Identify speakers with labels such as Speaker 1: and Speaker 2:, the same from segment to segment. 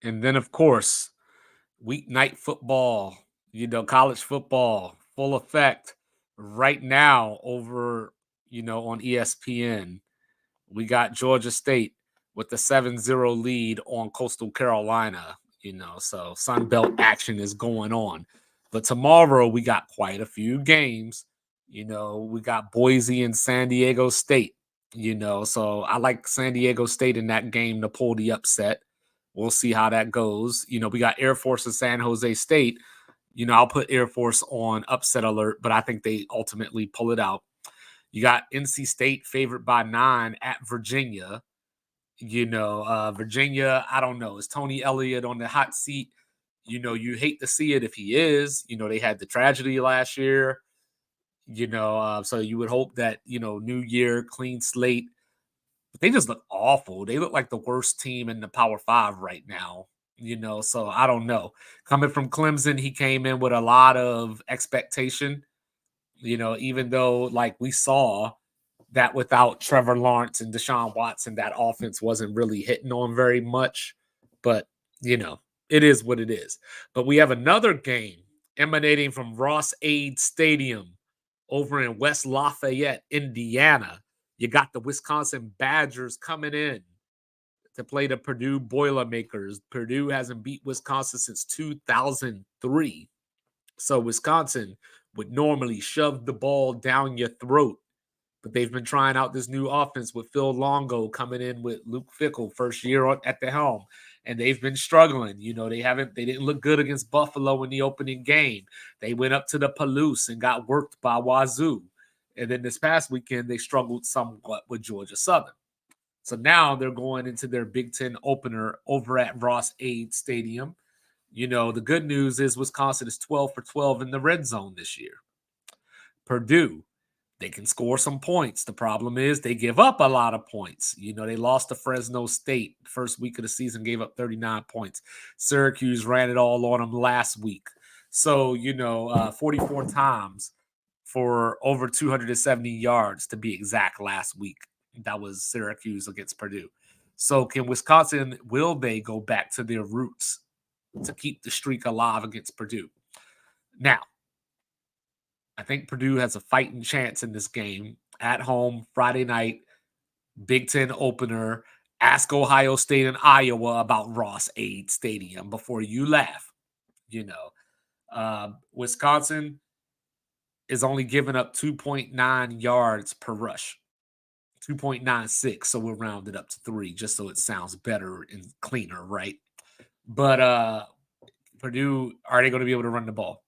Speaker 1: And then, of course, weeknight football, college football, full effect right now over, on ESPN. We got Georgia State with the 7-0 lead on Coastal Carolina, so Sun Belt action is going on. But tomorrow we got quite a few games. We got Boise and San Diego State, so I like San Diego State in that game to pull the upset. We'll see how that goes. We got Air Force and San Jose State. I'll put Air Force on upset alert, but I think they ultimately pull it out. You got NC State favored by 9 at Virginia. Virginia, I don't know. Is Tony Elliott on the hot seat? You hate to see it if he is. They had the tragedy last year. So you would hope that, new year, clean slate. But they just look awful. They look like the worst team in the Power 5 right now. So I don't know. Coming from Clemson, he came in with a lot of expectation. Even though, like, we saw that without Trevor Lawrence and Deshaun Watson, that offense wasn't really hitting on very much. But, it is what it is. But we have another game emanating from Ross-Ade Stadium over in West Lafayette, Indiana. You got the Wisconsin Badgers coming in to play the Purdue Boilermakers. Purdue hasn't beat Wisconsin since 2003. So Wisconsin would normally shove the ball down your throat. But they've been trying out this new offense with Phil Longo coming in with Luke Fickell, first year at the helm. And they've been struggling. They didn't look good against Buffalo in the opening game. They went up to the Palouse and got worked by Wazoo. And then this past weekend, they struggled somewhat with Georgia Southern. So now they're going into their Big Ten opener over at Ross-Ade Stadium. The good news is Wisconsin is 12 for 12 in the red zone this year. Purdue, they can score some points. The problem is they give up a lot of points. They lost to Fresno State the first week of the season, gave up 39 points. Syracuse ran it all on them last week. So, 44 times for over 270 yards to be exact last week. That was Syracuse against Purdue. So can Wisconsin, will they go back to their roots to keep the streak alive against Purdue? Now, I think Purdue has a fighting chance in this game at home Friday night, Big Ten opener. Ask Ohio State and Iowa about Ross-Ade Stadium before you laugh. Wisconsin is only giving up 2.9 yards per rush, 2.96. So we'll round it up to 3 just so it sounds better and cleaner, right? But Purdue, are they going to be able to run the ball?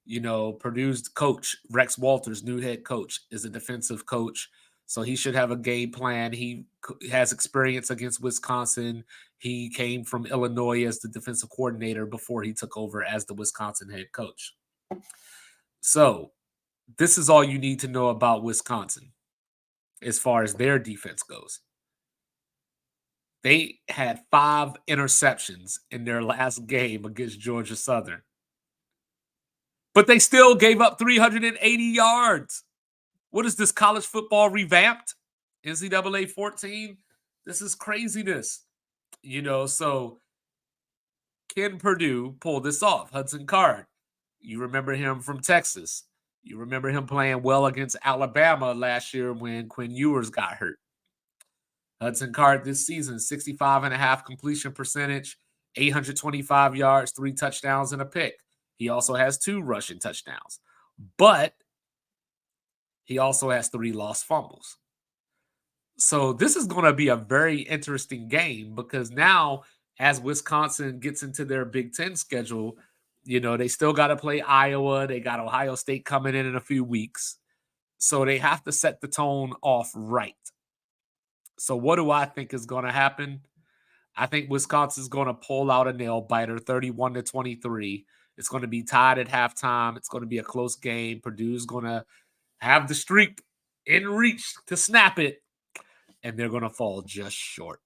Speaker 1: Purdue's coach, Rex Walters, new head coach, is a defensive coach. So he should have a game plan. He has experience against Wisconsin. He came from Illinois as the defensive coordinator before he took over as the Wisconsin head coach. So this is all you need to know about Wisconsin as far as their defense goes. They had 5 interceptions in their last game against Georgia Southern. But they still gave up 380 yards. What is this, college football revamped? NCAA 14? This is craziness. So can Purdue pull this off? Hudson Card, you remember him from Texas. You remember him playing well against Alabama last year when Quinn Ewers got hurt. Hudson Card this season, 65.5% completion percentage, 825 yards, 3 touchdowns, and a pick. He also has 2 rushing touchdowns. But he also has 3 lost fumbles. So this is going to be a very interesting game because now as Wisconsin gets into their Big Ten schedule, they still got to play Iowa. They got Ohio State coming in a few weeks. So they have to set the tone off right. So what do I think is going to happen? I think Wisconsin's going to pull out a nail biter, 31-23. It's going to be tied at halftime. It's going to be a close game. Purdue's going to have the streak in reach to snap it, and they're going to fall just short.